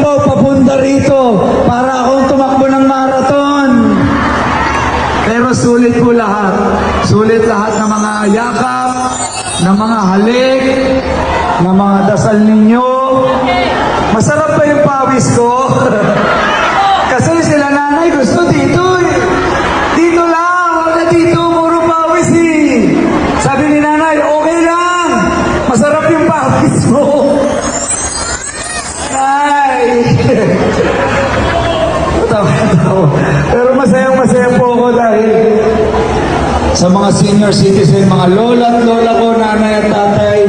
po papunta rito para akong tumakbo ng marathon. Pero sulit po lahat. Sulit lahat ng mga yakap, ng mga halik, ng mga dasal ninyo. Masarap ba yung pawis ko? Kasi sila nanay gusto dito eh. Dito lang, wag na dito, puro pawis eh. Sabi ni nanay, okay lang. Masarap yung pawis mo. Ay. Tawa-tawa. Pero masayang-masaya po ako dahil sa mga senior citizen, mga lola at lola ko, nanay at tatay,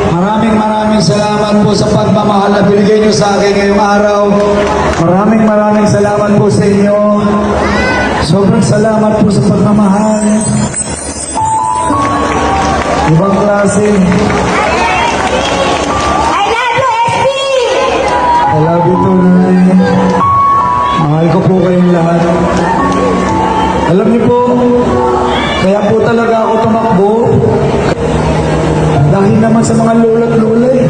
maraming salamat po sa pagmamahal na binigay nyo sa akin ngayong araw. Maraming salamat po sa inyo. Sobrang salamat po sa pagmamahal. Ibang klase. I love you, SP! I love you too, nanay. Mahal ko po kayong lahat. Alam niyo po, kaya po talaga ako tumakbo. Dahil naman sa mga lola at lola eh.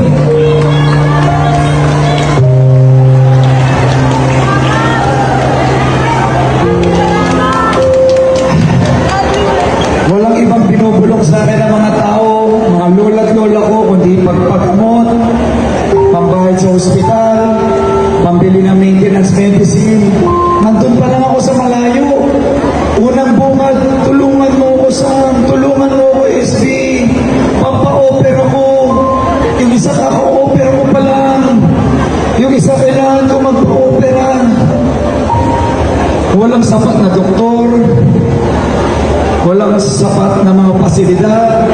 Walang ibang binubulok sa akin ng mga tao, mga lola at lola ko, kundi pagpagamot, pambayad sa ospital, pambili ng maintenance medicine. Nandun pa lang ako sa malayo. Unang bungad, tulungan mo ko Sam, tulungan mo ko SB. Pampa-opera ko. Yung isa kaka-opera ko pa lang. Yung isa kailangan ko magpa-opera. Walang sapat na doktor. Walang sapat na mga pasilidad.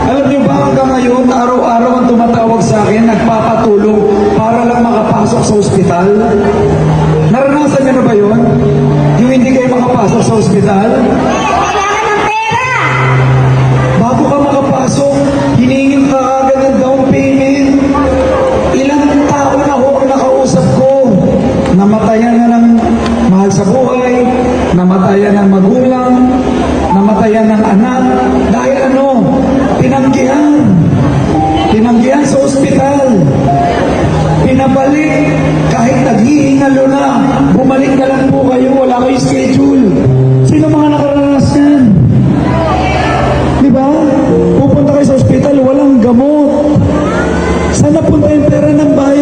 Alam niyo ba hanggang ngayon, araw-araw ang tumatawag sa akin, nagpapatulong para lang makapasok sa ospital? Naranasan niyo na ba yun? Yung hindi kayo makapasok sa ospital? Kailangan ng pera! Bago ka makapasok, hiningin ka agad ng down payment. Ilang tao na ho ang nakausap ko. Namatayan na ng mahal sa buhay, namatayan ng magulang, namatayan ng anak. Dahil ano? Tinanggihan. Tinanggihan sa ospital. Pinabalik. Kahit naghihingalo na, bumalik na lang po kayo, wala kayong schedule. Sino mga nakaranas yan? Di ba? Pupunta kayo sa ospital, walang gamot. Saan napunta yung pera ng bayan?